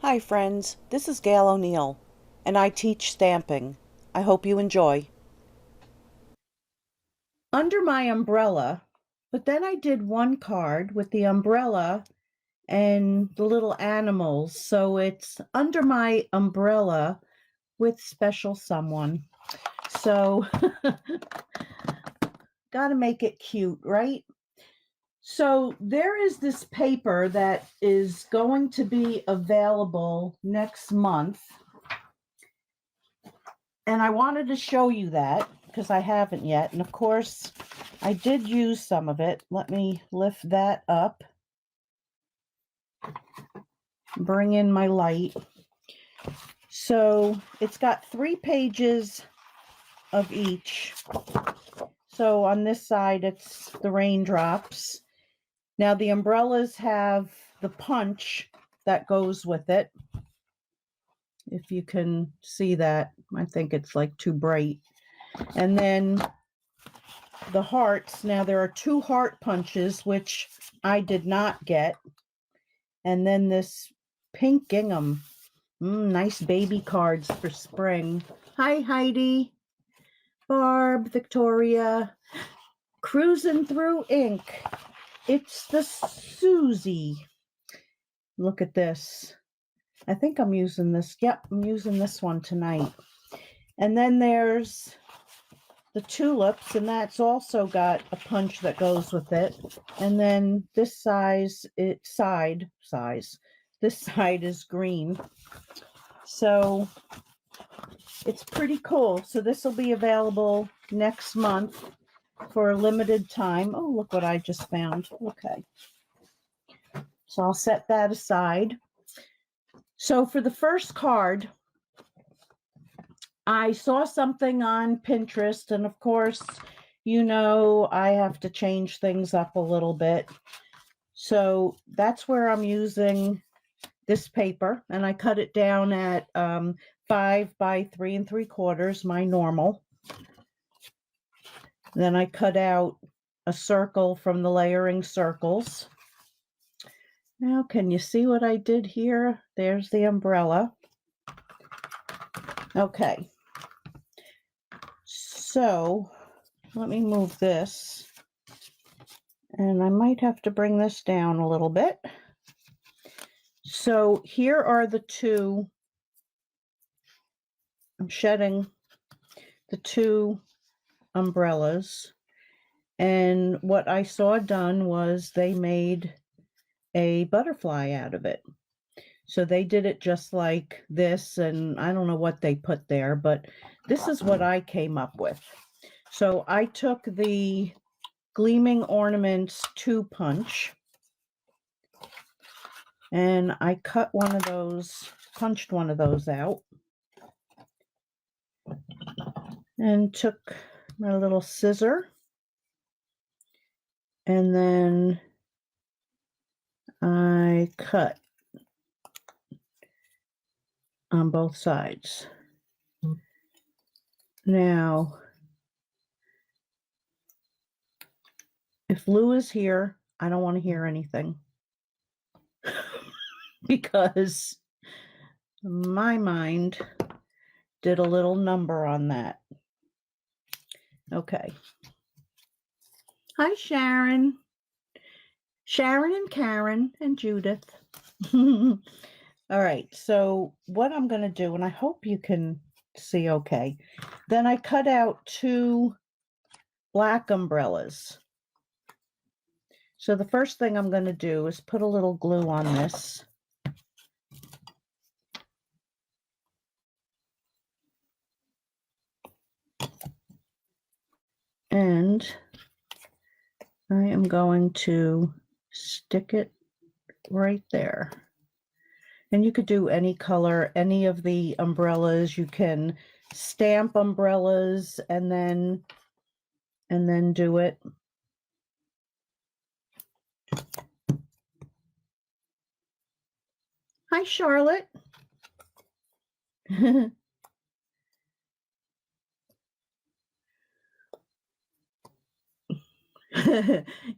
Hi friends, this is Gail O'Neill, and I teach stamping. I hope you enjoy. Under my umbrella, but then I did one card with the umbrella and the little animals, so it's under my umbrella with special someone. So, gotta make it cute, right? So there is this paper that is going to be available next month. And I wanted to show you that because I haven't yet. And of course, I did use some of it. Let me lift that up. Bring in my light. So it's got 3 pages of each. So on this side, it's the raindrops. Now the umbrellas have the punch that goes with it. If you can see that, I think it's like too bright. And then the hearts. Now there are 2 heart punches, which I did not get. And then this pink gingham. Nice baby cards for spring. Hi, Heidi. Barb, Victoria. Cruising through ink. It's the Susie. Look at this. I think I'm using this. Yep, I'm using this one tonight. And then there's the tulips, and that's also got a punch that goes with it. And then this side is green. So it's pretty cool. So this will be available next month for a limited time. Oh, look what I just found. Okay. So I'll set that aside. So for the first card, I saw something on Pinterest, and of course, I have to change things up a little bit. So that's where I'm using this paper, and I cut it down at 5 by 3 3/4, my normal. Then I cut out a circle from the layering circles. Now, can you see what I did here? There's the umbrella. Okay. So let me move this. And I might have to bring this down a little bit. So here are the 2. I'm shedding the 2 umbrellas. And what I saw done was they made a butterfly out of it. So they did it just like this, and I don't know what they put there, but this is what I came up with. So I took the Gleaming Ornaments 2 punch, and I punched one of those out, and took my little scissor, and then I cut on both sides. Now, if Lou is here, I don't want to hear anything because my mind did a little number on that. Okay. Hi, Sharon. Sharon and Karen and Judith. All right, so what I'm going to do, and I hope you can see okay, then I cut out 2 black umbrellas. So the first thing I'm going to do is put a little glue on this. And I am going to stick it right there. And you could do any color, any of the umbrellas. You can stamp umbrellas and then do it. Hi, Charlotte.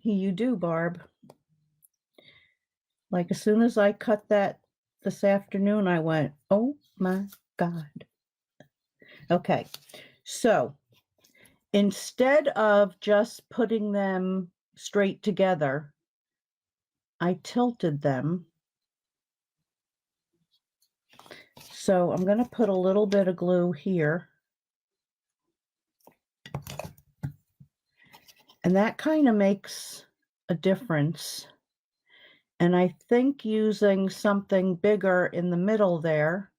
You do, Barb. Like as soon as I cut that this afternoon. I went, oh my God. Okay, so instead of just putting them straight together, I tilted them. So I'm going to put a little bit of glue here. And that kind of makes a difference. And I think using something bigger in the middle there.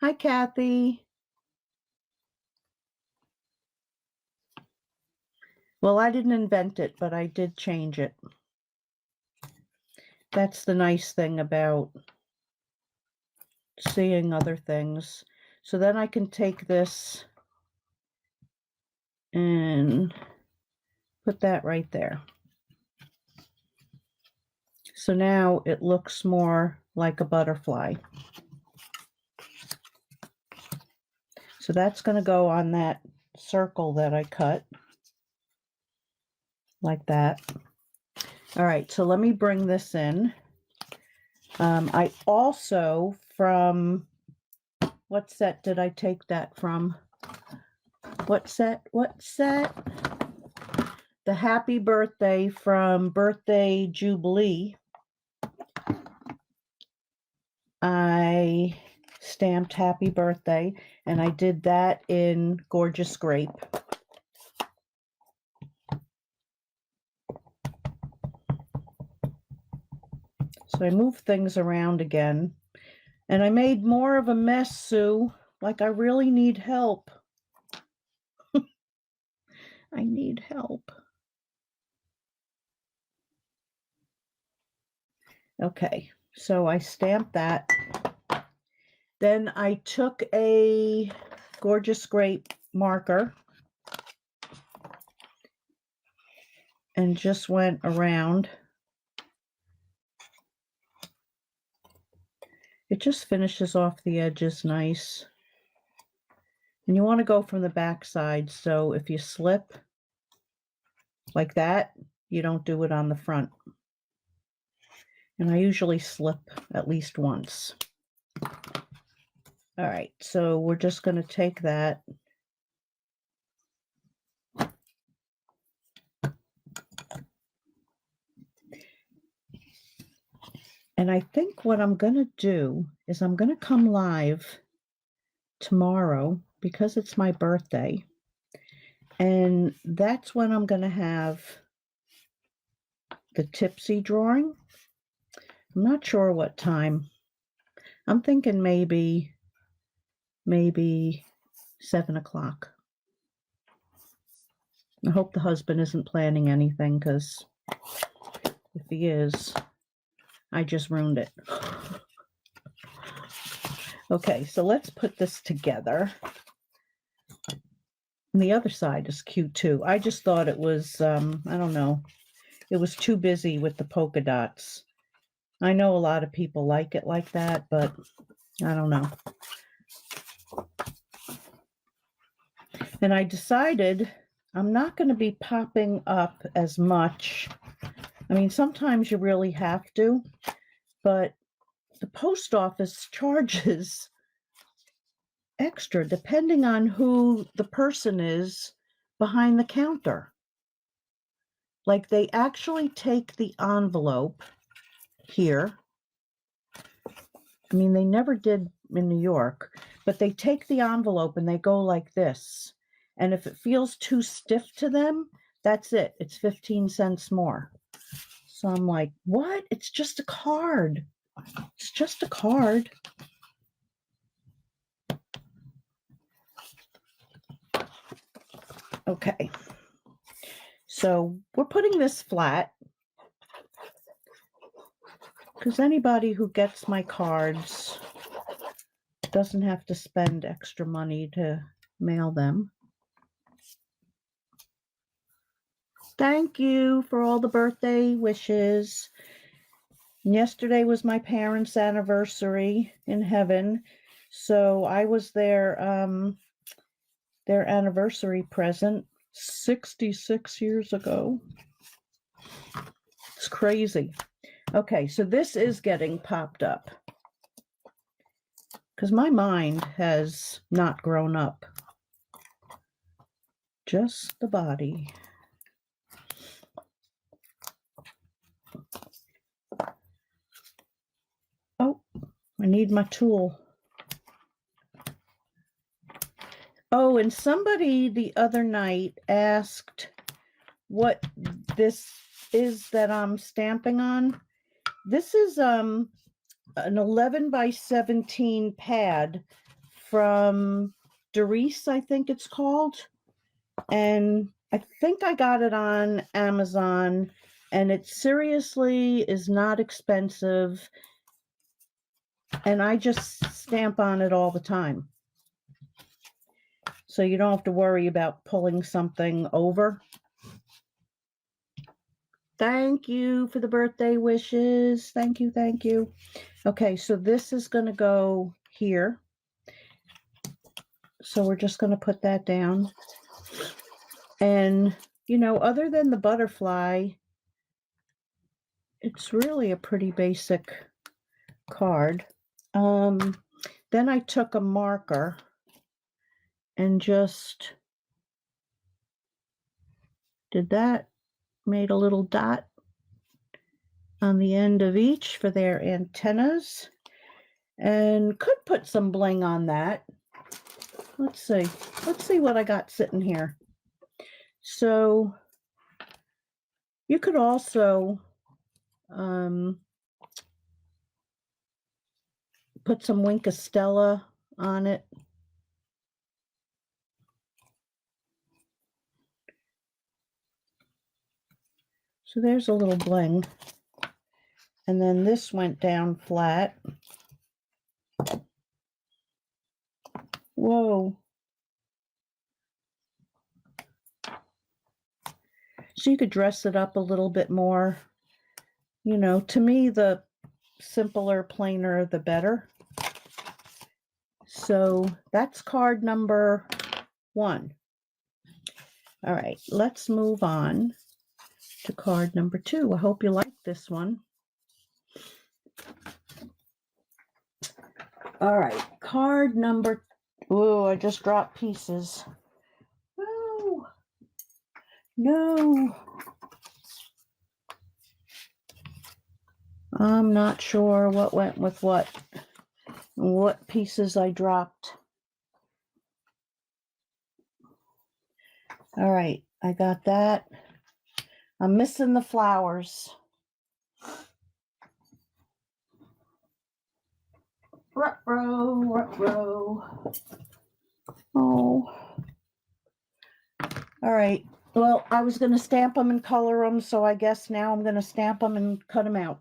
Hi, Kathy. Well, I didn't invent it, but I did change it. That's the nice thing about seeing other things. So then I can take this and put that right there. So now it looks more like a butterfly. So that's going to go on that circle that I cut, like that. All right, so let me bring this in. I also, from, what set did I take that from? What set? The Happy Birthday from Birthday Jubilee. I stamped Happy Birthday, and I did that in Gorgeous Grape. So I moved things around again, and I made more of a mess, Sue. Like, I really need help. I need help. Okay, so I stamped that. Then I took a Gorgeous Grape marker and just went around. It just finishes off the edges nice. And you want to go from the back side, so if you slip like that, you don't do it on the front. And I usually slip at least once. All right, so we're just going to take that. And I think what I'm going to do is I'm going to come live tomorrow because it's my birthday. And that's when I'm going to have the Tipsy drawing. I'm not sure what time. I'm thinking maybe 7 o'clock. I hope the husband isn't planning anything, because if he is, I just ruined it. Okay, so let's put this together. And the other side is cute too. I just thought it was, I don't know, it was too busy with the polka dots. I know a lot of people like it like that, but I don't know. And I decided I'm not going to be popping up as much. I mean, sometimes you really have to, but the post office charges extra depending on who the person is behind the counter. Like, they actually take the envelope here. I mean, they never did in New York, but they take the envelope and they go like this. And if it feels too stiff to them, that's it. It's 15 cents more. So I'm like, what? It's just a card. It's just a card. Okay. So we're putting this flat, because anybody who gets my cards doesn't have to spend extra money to mail them. Thank you for all the birthday wishes. Yesterday was my parents' anniversary in heaven, so I was their anniversary present 66 years ago. It's crazy. Okay, so this is getting popped up. because my mind has not grown up. Just the body. Oh, I need my tool. Oh, and somebody the other night asked what this is that I'm stamping on. This is an 11 by 17 pad from Doris, I think it's called. And I think I got it on Amazon, and it seriously is not expensive. And I just stamp on it all the time. So you don't have to worry about pulling something over. Thank you for the birthday wishes. Thank you, thank you. Okay, so this is going to go here. So we're just going to put that down. And, you know, other than the butterfly, it's really a pretty basic card. Then I took a marker and just did that, made a little dot on the end of each for their antennas, and could put some bling on that. Let's see what I got sitting here. So you could also put some Wink of Stella on it. So there's a little bling. And then this went down flat. Whoa. So you could dress it up a little bit more. You know, to me, the simpler, plainer, the better. So that's card number 1. All right, let's move on to card number 2. I hope you like this one. All right, card number... Oh, I just dropped pieces. No. No. I'm not sure what went with what pieces I dropped. All right, I got that. I'm missing the flowers. Ruh-roh, ruh-roh. Oh. All right. Well, I was going to stamp them and color them, so I guess now I'm going to stamp them and cut them out.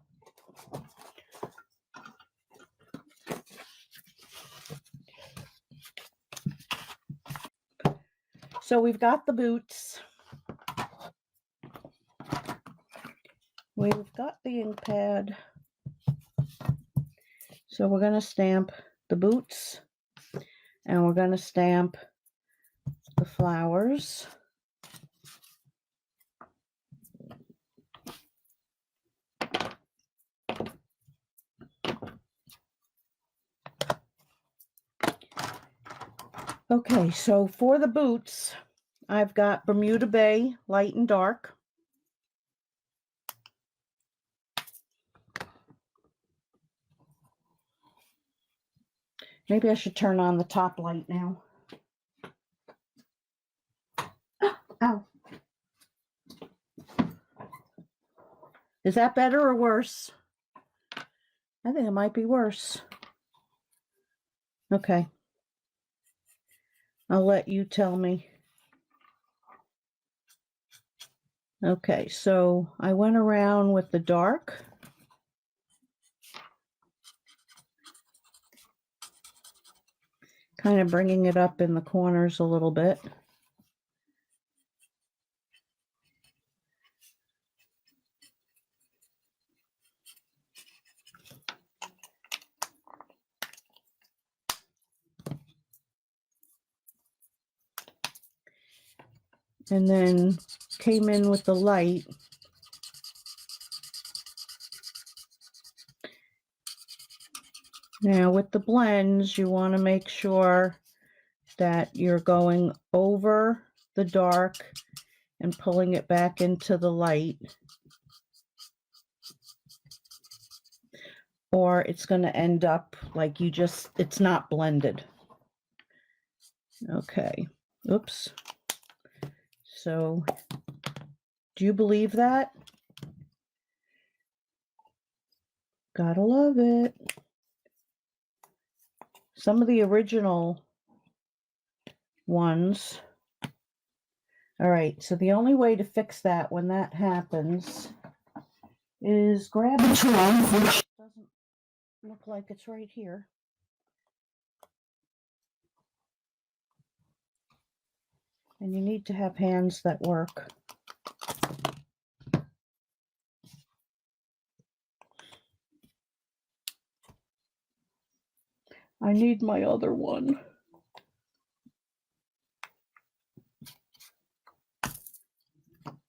So we've got the boots. We've got the ink pad. So we're going to stamp the boots, and we're going to stamp the flowers. Okay, so for the boots, I've got Bermuda Bay, light and dark. Maybe I should turn on the top light now. Ow. Is that better or worse? I think it might be worse. Okay. I'll let you tell me. Okay, so I went around with the dark. Kind of bringing it up in the corners a little bit. And then came in with the light. Now with the blends, you want to make sure that you're going over the dark and pulling it back into the light, or it's going to end up like it's not blended. Okay, oops. So, do you believe that? Gotta love it. Some of the original ones. All right, so the only way to fix that when that happens is grab a tool, which doesn't look like it's right here. And you need to have hands that work. I need my other one.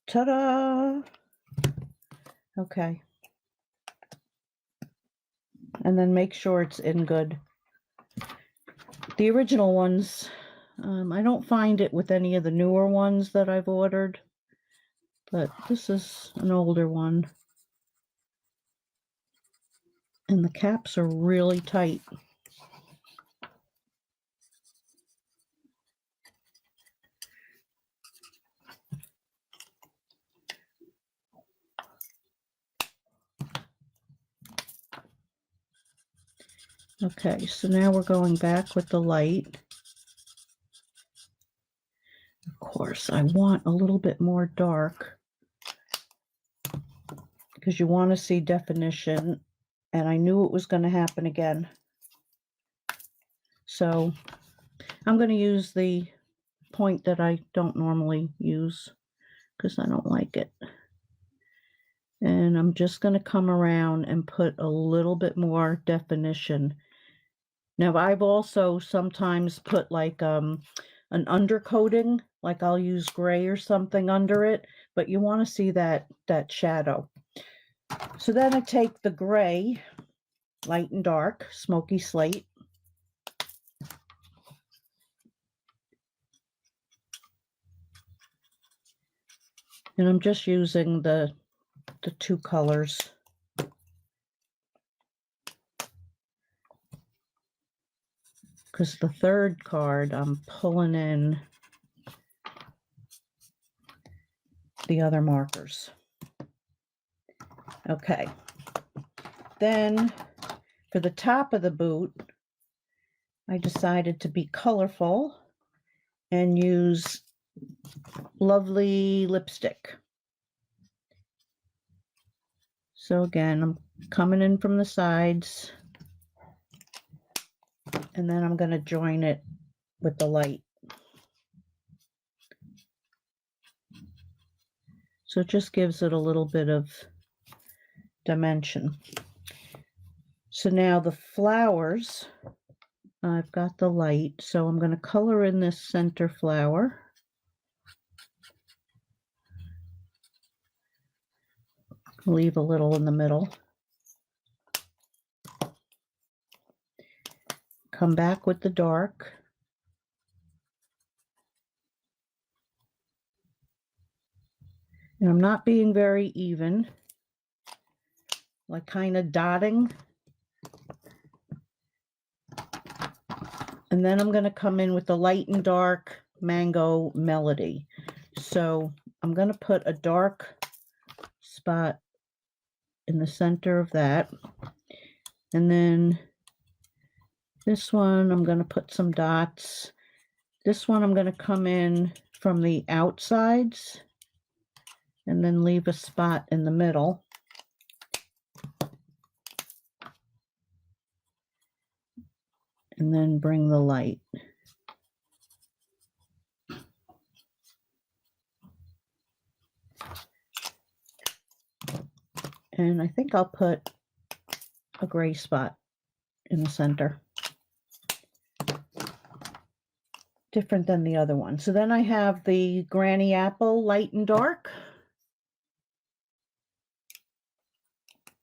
Ta-da! Okay. And then make sure it's in good. The original ones, I don't find it with any of the newer ones that I've ordered, but this is an older one. And the caps are really tight. Okay, so now we're going back with the light. Of course, I want a little bit more dark because you want to see definition, and I knew it was going to happen again. So I'm going to use the point that I don't normally use because I don't like it. And I'm just going to come around and put a little bit more definition. Now, I've also sometimes put like an undercoating, like I'll use gray or something under it, but you want to see that shadow. So then I take the gray, light and dark, smoky slate, and I'm just using the two colors. Because the third card, I'm pulling in the other markers. Okay. Then for the top of the boot, I decided to be colorful and use Lovely lipstick. So again, I'm coming in from the sides, and then I'm going to join it with the light. So it just gives it a little bit of dimension. So now the flowers, I've got the light, so I'm going to color in this center flower. Leave a little in the middle. Come back with the dark. And I'm not being very even, like kind of dotting. And then I'm going to come in with the light and dark mango melody. So I'm going to put a dark spot in the center of that. And then this one, I'm going to put some dots. This one, I'm going to come in from the outsides and then leave a spot in the middle. And then bring the light. And I think I'll put a gray spot in the center. Different than the other one. So then I have the Granny Apple light and dark.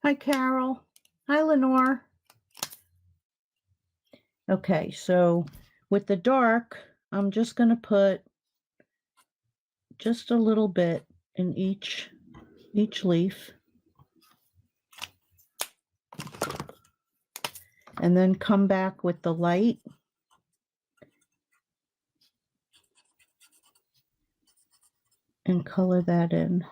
Hi, Carol. Hi, Lenore. Okay, so with the dark, I'm just going to put just a little bit in each leaf. And then come back with the light. And color that in.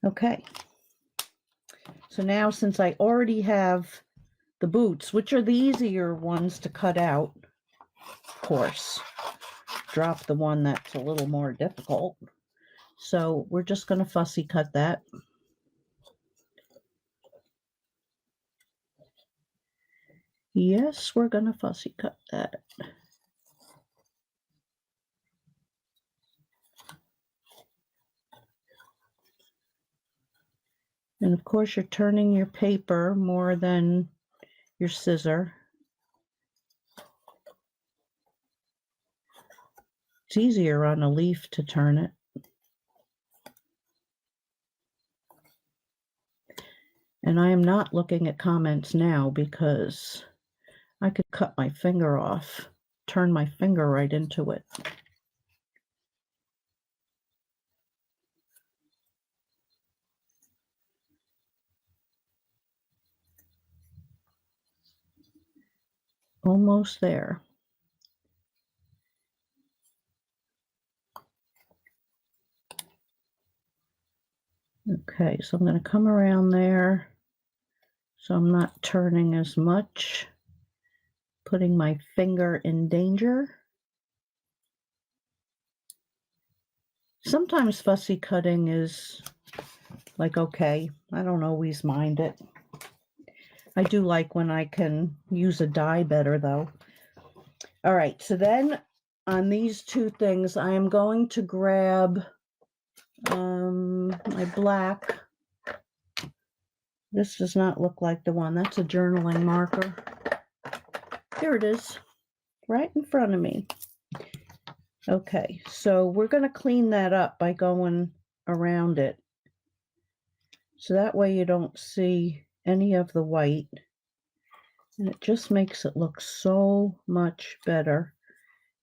Okay. So now, since I already have the boots, which are the easier ones to cut out, of course, drop the one that's a little more difficult. So we're just going to fussy cut that. Yes, we're going to fussy cut that. And of course, you're turning your paper more than your scissor. It's easier on a leaf to turn it. And I am not looking at comments now because I could cut my finger off, turn my finger right into it. Almost there. Okay, so I'm going to come around there so I'm not turning as much, putting my finger in danger. Sometimes fussy cutting is like, okay, I don't always mind it. I do like when I can use a die better though. All right, so then on these two things, I am going to grab my black. This does not look like the one. That's a journaling marker. Here it is, right in front of me. Okay, so we're going to clean that up by going around it. So that way you don't see any of the white. And it just makes it look so much better.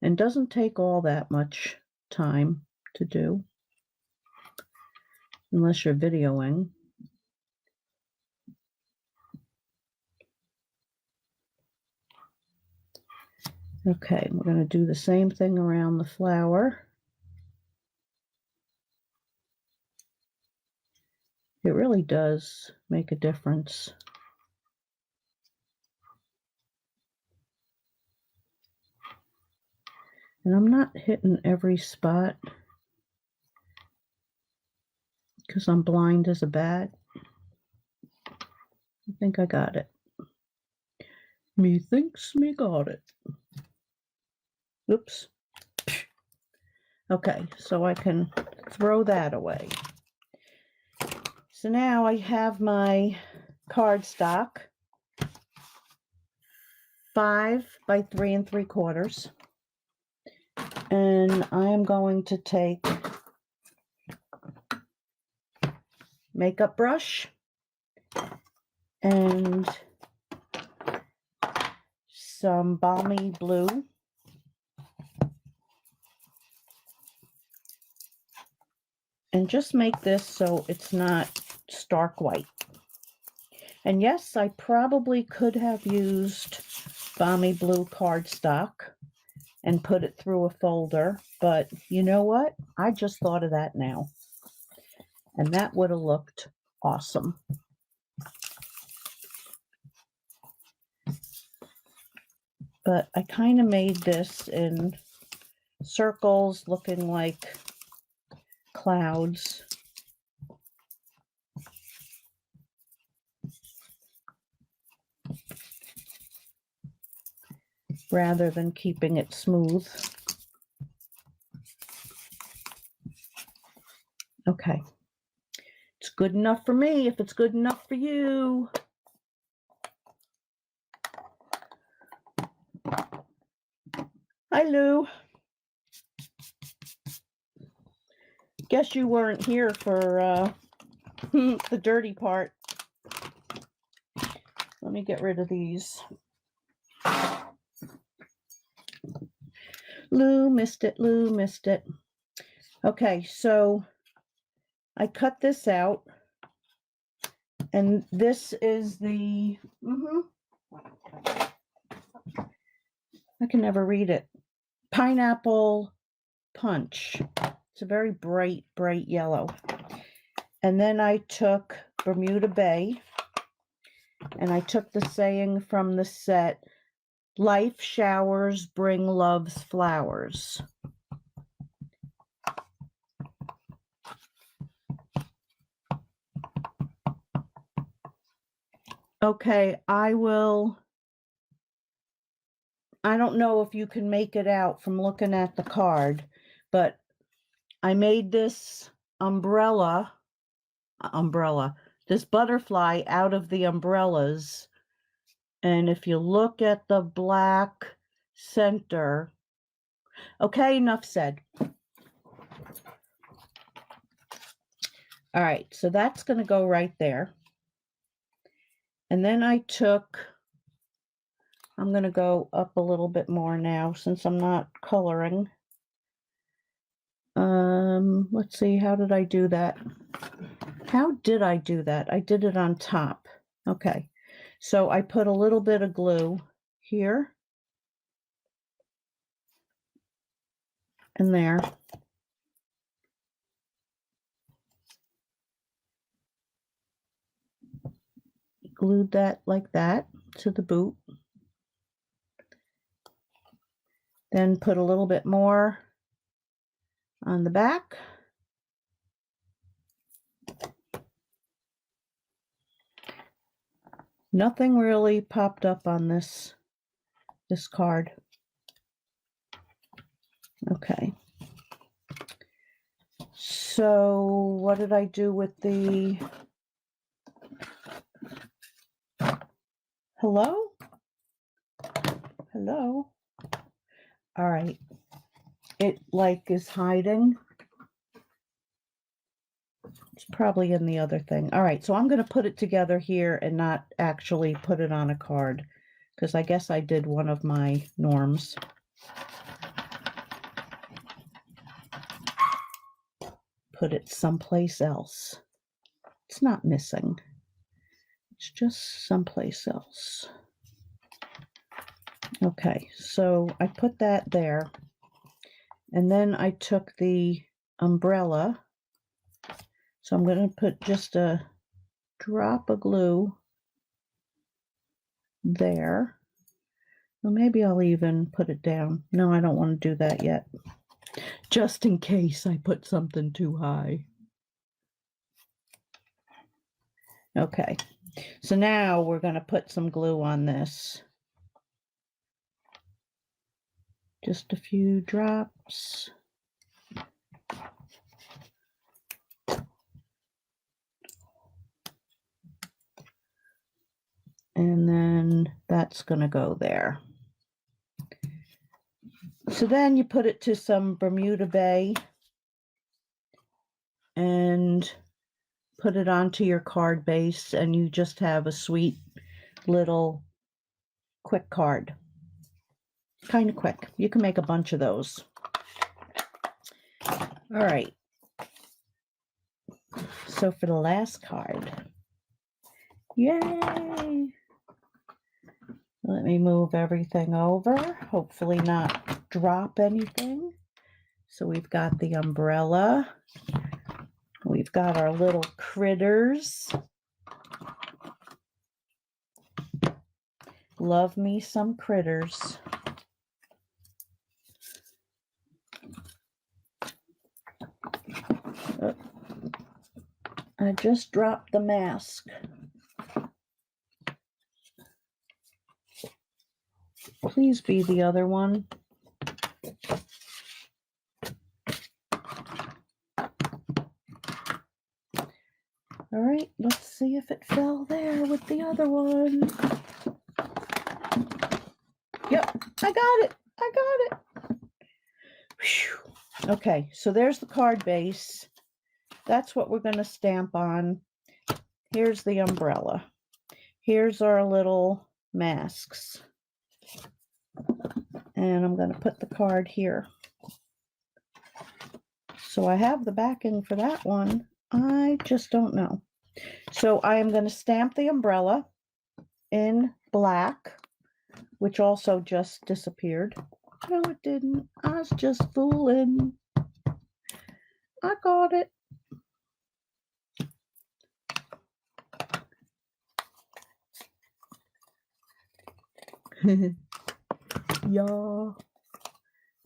And doesn't take all that much time to do. Unless you're videoing. Okay, we're going to do the same thing around the flower. It really does make a difference. And I'm not hitting every spot because I'm blind as a bat. I think I got it. Me thinks me got it. Oops. Okay, so I can throw that away. So now I have my cardstock, 5 by 3 3/4. And I am going to take makeup brush and some balmy blue. And just make this so it's not stark white. And yes, I probably could have used balmy blue cardstock and put it through a folder, but you know what? I just thought of that now. And that would have looked awesome. But I kind of made this in circles looking like clouds. Rather than keeping it smooth. Okay. It's good enough for me if it's good enough for you. Hi, Lou. Guess you weren't here for the dirty part. Let me get rid of these. Lou missed it. Lou missed it. Okay, so I cut this out. And this is the, I can never read it. Pineapple Punch. It's a very bright, bright yellow. And then I took Bermuda Bay. And I took the saying from the set, life showers bring love's flowers. Okay, I don't know if you can make it out from looking at the card, but I made this this butterfly out of the umbrellas. And if you look at the black center, okay, enough said. All right, so that's going to go right there. And then I'm going to go up a little bit more now since I'm not coloring. Let's see, how did I do that? How did I do that? I did it on top. Okay, so I put a little bit of glue here and there. Glued that like that to the boot. Then put a little bit more on the back. Nothing really popped up on this card. Okay. So what did I do with the hello? Hello? All right. It like is hiding. It's probably in the other thing. All right, so I'm going to put it together here and not actually put it on a card because I guess I did one of my norms. Put it someplace else. It's not missing. It's just someplace else. Okay, so I put that there. And then I took the umbrella. So I'm going to put just a drop of glue there. Well, maybe I'll even put it down. No, I don't want to do that yet. Just in case I put something too high. Okay, so now we're going to put some glue on this. Just a few drops. And then that's going to go there. So then you put it to some Bermuda Bay and put it onto your card base, and you just have a sweet little quick card. Kind of quick. You can make a bunch of those. All right. So for the last card, yay! Let me move everything over, hopefully not drop anything. So we've got the umbrella. We've got our little critters. Love me some critters. I just dropped the mask. Please be the other one. All right, let's see if it fell there with the other one. Yep, I got it. I got it. Whew. Okay, so there's the card base. That's what we're going to stamp on. Here's the umbrella. here's our little masks. And I'm going to put the card here. So I have the backing for that one. I just don't know. So I am going to stamp the umbrella in black, which also just disappeared. No, it didn't. I was just fooling. I got it. Yeah.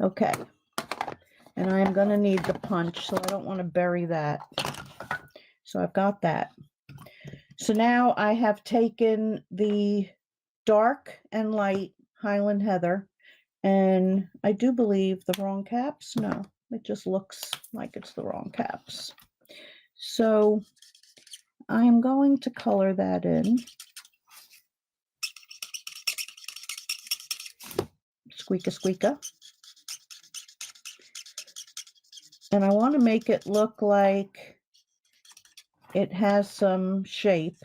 Okay. And I am going to need the punch, so I don't want to bury that. So I've got that. So now I have taken the dark and light Highland Heather, and I do believe the wrong caps. No, it just looks like it's the wrong caps. So I'm going to color that in. Squeaka, squeaka. And I want to make it look like it has some shape.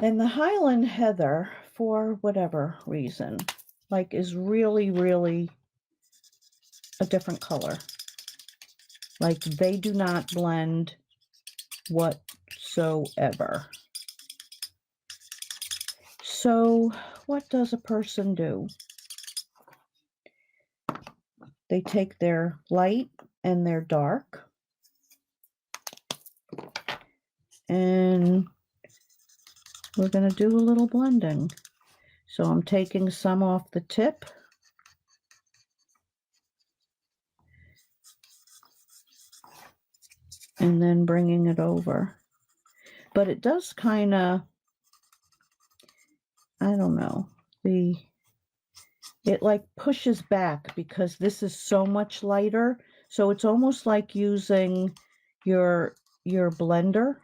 And the Highland Heather, for whatever reason, like is really, really a different color. Like they do not blend whatsoever. So what does a person do? They take their light and their dark, and we're going to do a little blending. So I'm taking some off the tip. And then bringing it over. But it does kind of, I don't know, it like pushes back because this is so much lighter. So it's almost like using your blender.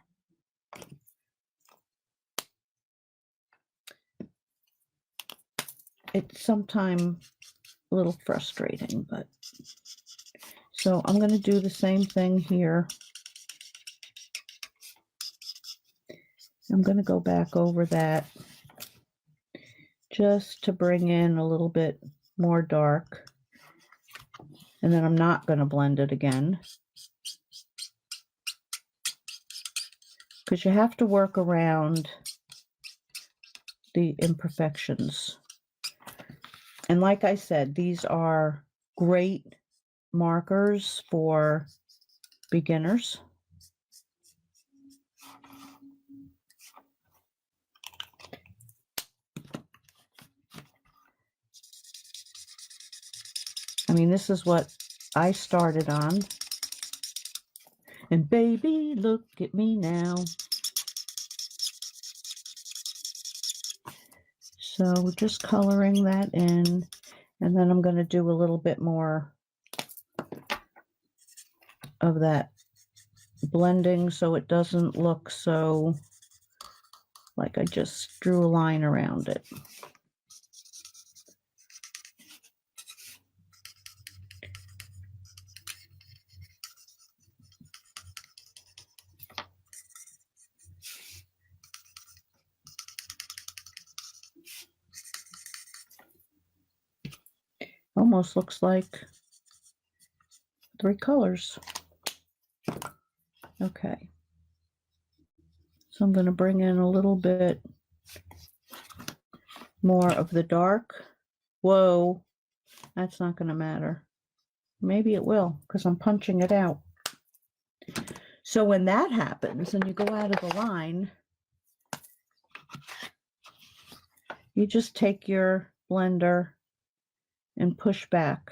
It's sometimes a little frustrating, but so I'm going to do the same thing here. I'm going to go back over that just to bring in a little bit more dark. And then I'm not going to blend it again, because you have to work around the imperfections. And like I said, these are great markers for beginners. I mean, this is what I started on. And baby, look at me now. So just coloring that in. And then I'm going to do a little bit more of that blending so it doesn't look so like I just drew a line around it. Almost looks like 3 colors. Okay. So I'm going to bring in a little bit more of the dark. Whoa, that's not going to matter. Maybe it will, because I'm punching it out. So when that happens and you go out of the line, you just take your blender and push back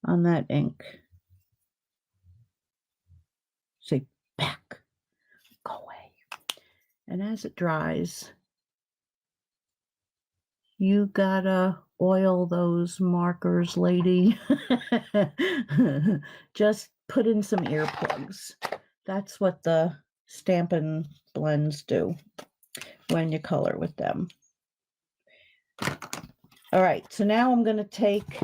on that ink. Say, back, go away. And as it dries, you gotta oil those markers, lady. Just put in some earplugs. That's what the Stampin' blends do when you color with them. All right, so now I'm going to take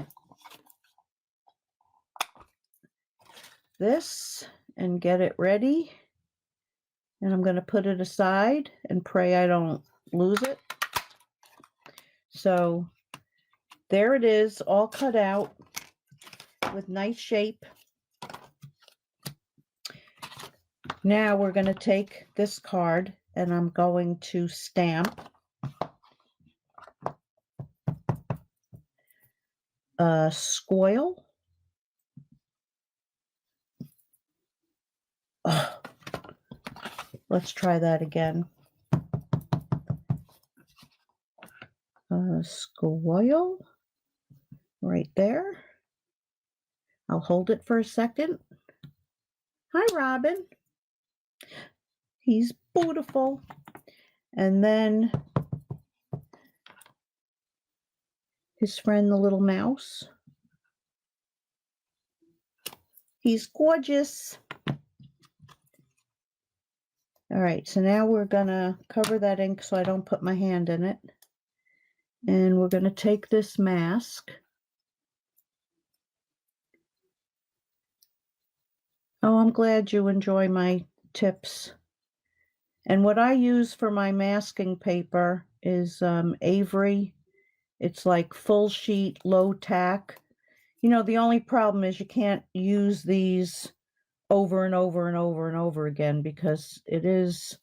this and get it ready. And I'm going to put it aside and pray I don't lose it. So there it is, all cut out with nice shape. Now we're going to take this card and I'm going to stamp a squoil. Oh, let's try that again. A squoil right there. I'll hold it for a second. Hi, Robin. He's beautiful. And then his friend, the little mouse. He's gorgeous. All right, so now we're gonna cover that ink so I don't put my hand in it. And we're gonna take this mask. Oh, I'm glad you enjoy my tips. And what I use for my masking paper is Avery. It's like full sheet, low tack. You know, the only problem is you can't use these over and over and over and over again because it is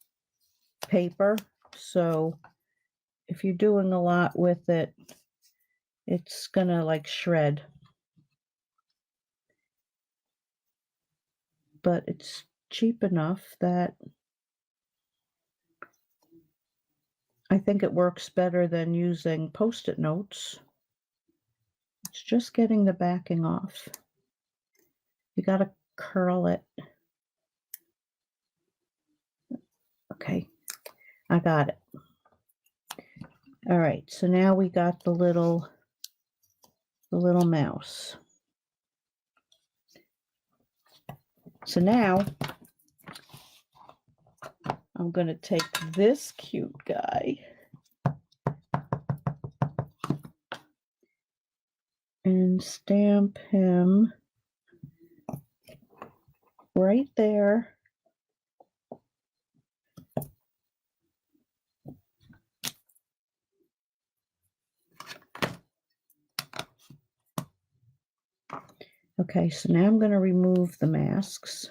paper. So if you're doing a lot with it, it's gonna like shred. But it's cheap enough that I think it works better than using Post-it notes. It's just getting the backing off. You gotta curl it. Okay, I got it. All right, so now we got the little mouse. So now I'm gonna take this cute guy and stamp him right there. Okay, so now I'm going to remove the masks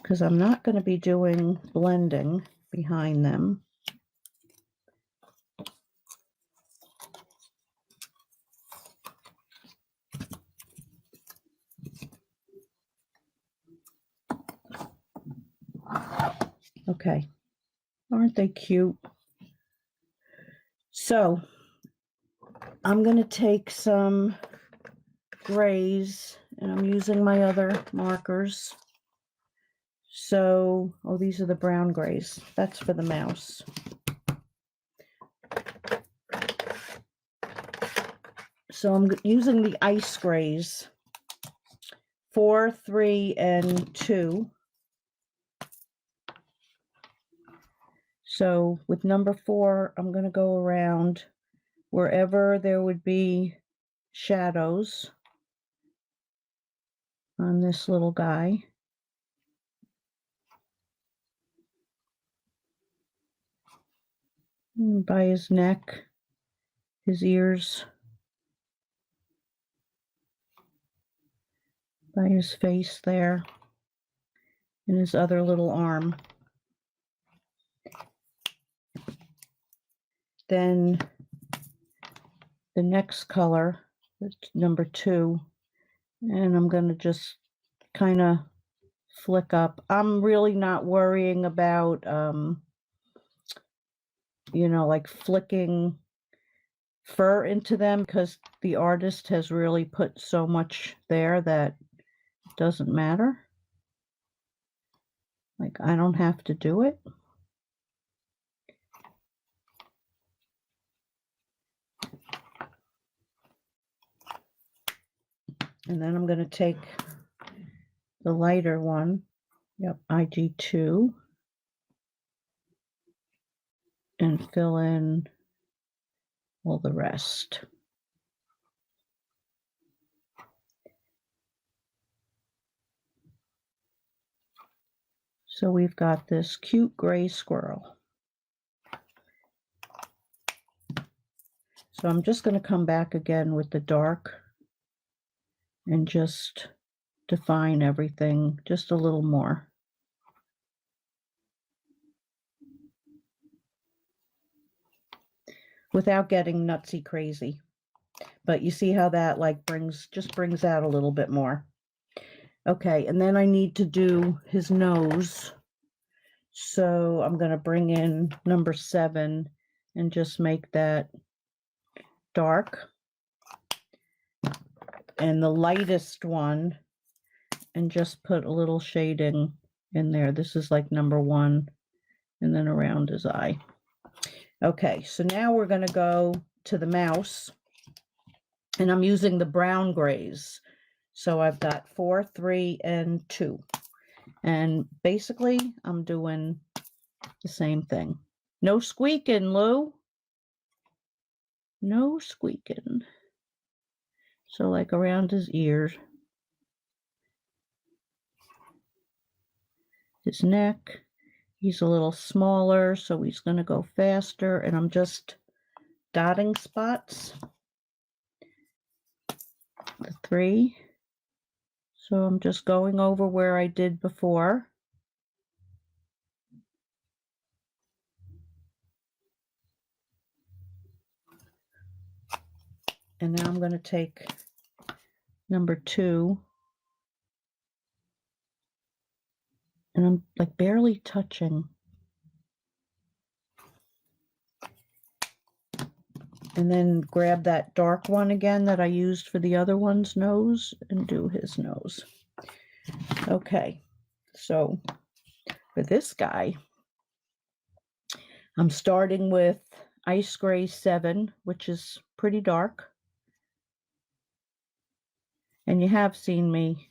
because I'm not going to be doing blending behind them. Okay, aren't they cute? So I'm going to take some grays and I'm using my other markers. So, oh, these are the brown grays. That's for the mouse. So I'm using the ice grays, 4, 3, and 2. So with number 4, I'm going to go around wherever there would be shadows on this little guy. And by his neck, his ears, by his face there, and his other little arm. Then the next color, that's number 2, and I'm going to just kind of flick up. I'm really not worrying about, you know, like flicking fur into them because the artist has really put so much there that it doesn't matter. Like, I don't have to do it. And then I'm going to take the lighter one, yep, IG2, and fill in all the rest. So we've got this cute gray squirrel. So I'm just going to come back again with the dark and just define everything just a little more. Without getting nutsy crazy. But you see how that like just brings out a little bit more. Okay, and then I need to do his nose. So I'm going to bring in number 7 and just make that dark. And the lightest one, and just put a little shading in there. This is like number 1, and then around his eye. Okay, so now we're going to go to the mouse, and I'm using the brown grays. So I've got 4, 3, and 2. And basically, I'm doing the same thing. No squeaking, Lou. No squeaking. So like around his ears, his neck. He's a little smaller, so he's going to go faster. And I'm just dotting spots. The 3. So I'm just going over where I did before. And now I'm going to take number 2. And I'm like barely touching. And then grab that dark one again that I used for the other one's nose and do his nose. Okay, so for this guy, I'm starting with Ice Gray 7, which is pretty dark. And you have seen me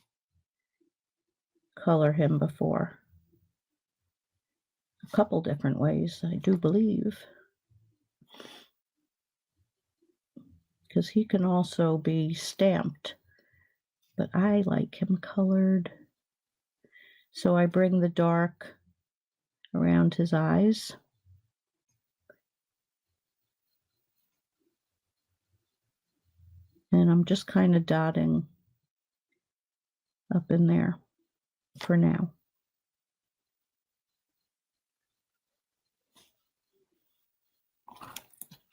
color him before. A couple different ways, I do believe. Because he can also be stamped. But I like him colored. So I bring the dark around his eyes. And I'm just kind of dotting up in there for now.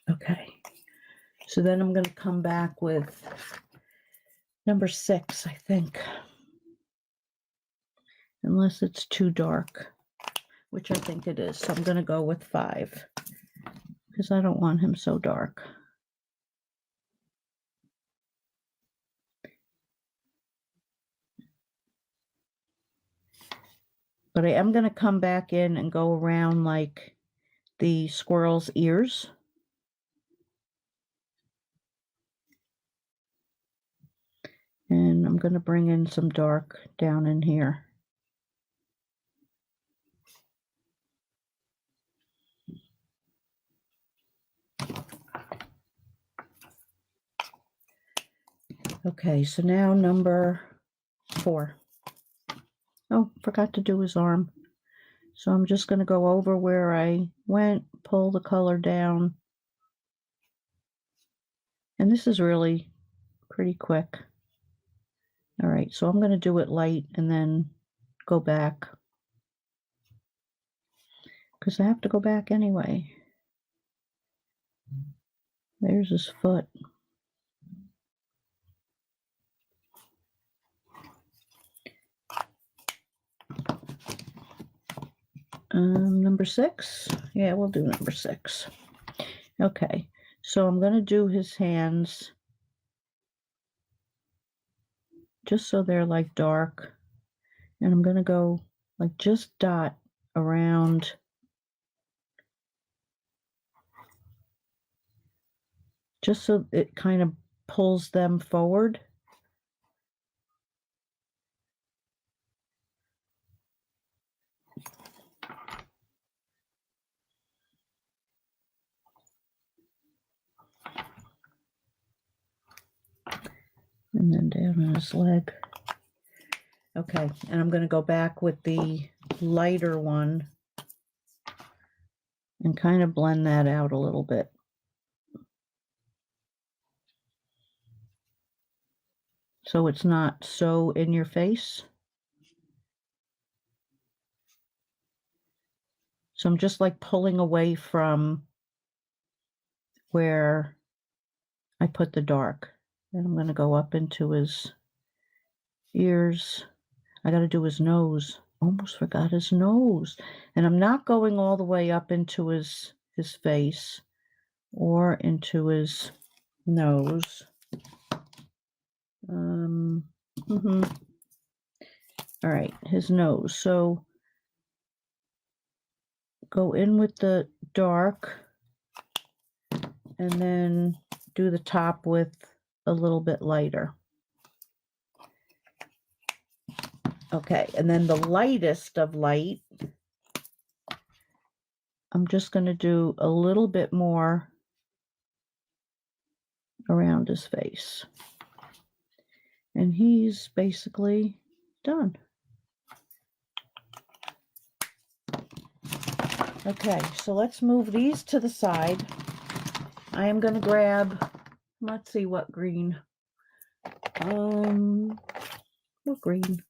Okay, so then I'm going to come back with number 6, I think. Unless it's too dark, which I think it is. So I'm going to go with 5 because I don't want him so dark. But I am going to come back in and go around like the squirrel's ears. And I'm going to bring in some dark down in here. Okay, so now number 4. Oh, forgot to do his arm. So I'm just going to go over where I went, pull the color down. And this is really pretty quick. All right, so I'm going to do it light and then go back. Because I have to go back anyway. There's his foot. Number 6? Yeah, we'll do number 6. Okay, so I'm going to do his hands just so they're like dark. And I'm going to go like just dot around just so it kind of pulls them forward. And then down on his leg. Okay, and I'm going to go back with the lighter one and kind of blend that out a little bit. So it's not so in your face. So I'm just like pulling away from where I put the dark. And I'm going to go up into his ears. I got to do his nose. Almost forgot his nose. And I'm not going all the way up into his face or into his nose. All right, his nose. So go in with the dark and then do the top with a little bit lighter. Okay, and then the lightest of light, I'm just going to do a little bit more around his face. And he's basically done. Okay, so let's move these to the side. I am going to grab, let's see what green. What green?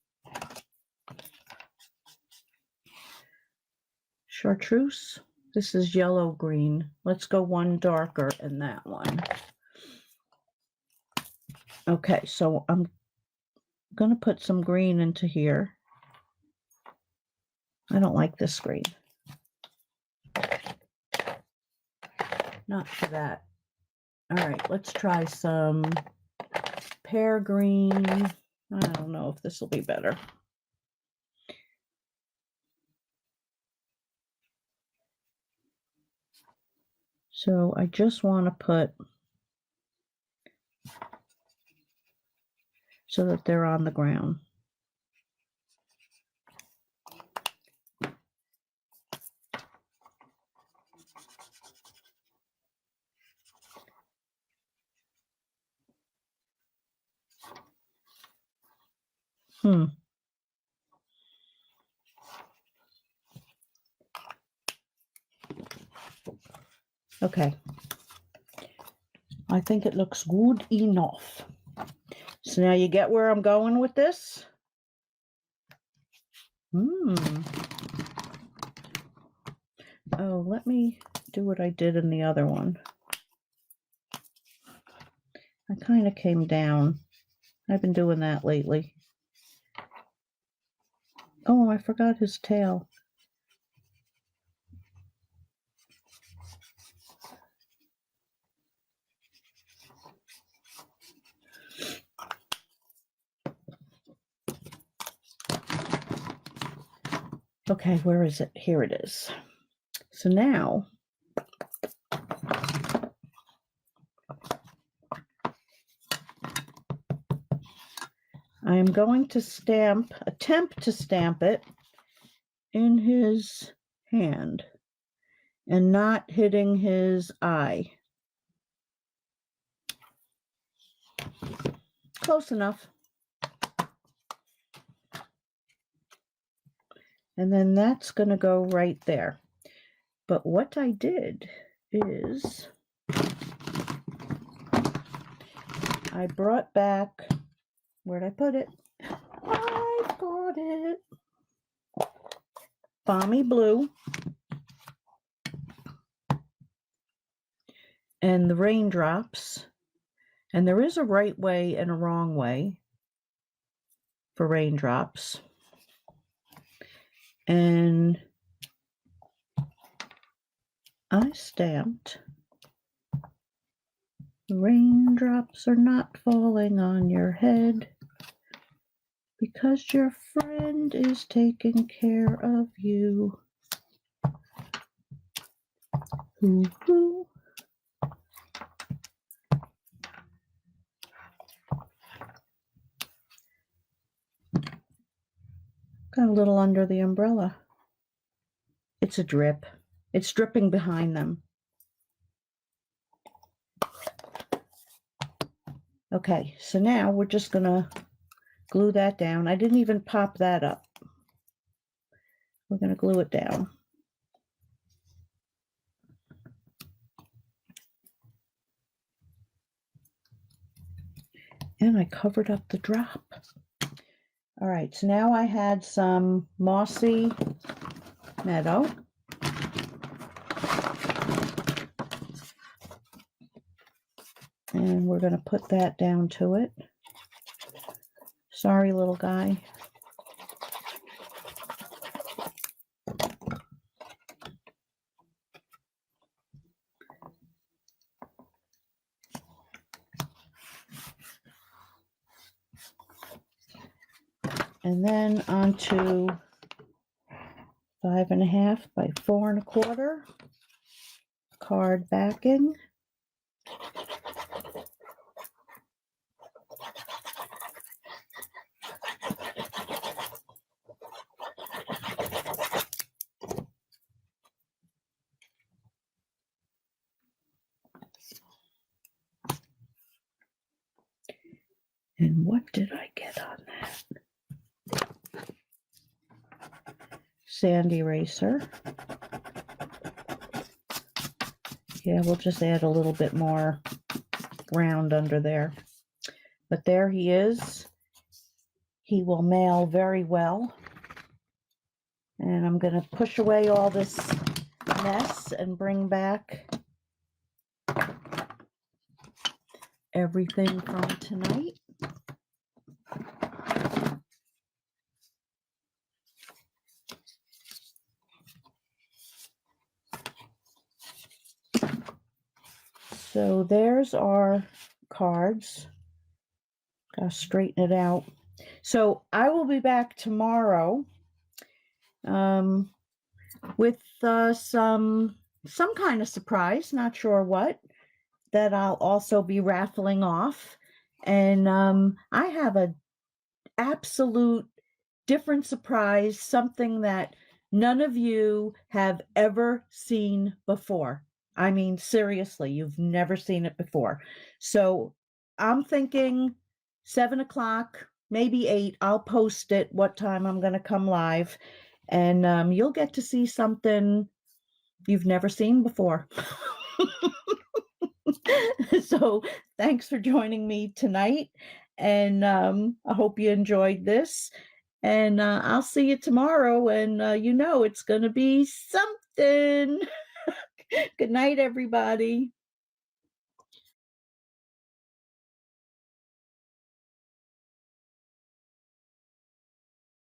Chartreuse. This is yellow green. Let's go one darker in that one. Okay, so I'm going to put some green into here. I don't like this green. Not for that. All right, let's try some pear green. I don't know if this will be better. So I just want to put so that they're on the ground. Okay. I think it looks good enough. So now you get where I'm going with this? Oh, let me do what I did in the other one. I kind of came down. I've been doing that lately. Oh, I forgot his tail. Okay, where is it? Here it is. So now I am going to attempt to stamp it in his hand and not hitting his eye. Close enough. And then that's going to go right there. But what I did is I brought back, where'd I put it? I got it. Balmy Blue. And the raindrops. And there is a right way and a wrong way for raindrops. And I stamped, the raindrops are not falling on your head because your friend is taking care of you. Hoo-hoo. Got a little under the umbrella. It's a drip. It's dripping behind them. Okay, so now we're just gonna glue that down. I didn't even pop that up. We're going to glue it down. And I covered up the drop. All right, so now I had some Mossy Meadow. And we're going to put that down to it. Sorry, little guy. And then onto 5.5 by 4 1/4 card backing. And what did I get on that? Sand eraser. Yeah, we'll just add a little bit more round under there. But there he is. He will mail very well. And I'm going to push away all this mess and bring back everything from tonight. So there's our cards. Gotta straighten it out. So I will be back tomorrow with some kind of surprise, not sure what, that I'll also be raffling off. And I have a absolute different surprise, something that none of you have ever seen before. I mean, seriously, you've never seen it before. So I'm thinking 7 o'clock, maybe 8. I'll post it what time I'm going to come live. And you'll get to see something you've never seen before. So thanks for joining me tonight. And I hope you enjoyed this. And I'll see you tomorrow. And you know it's going to be something. Good night, everybody.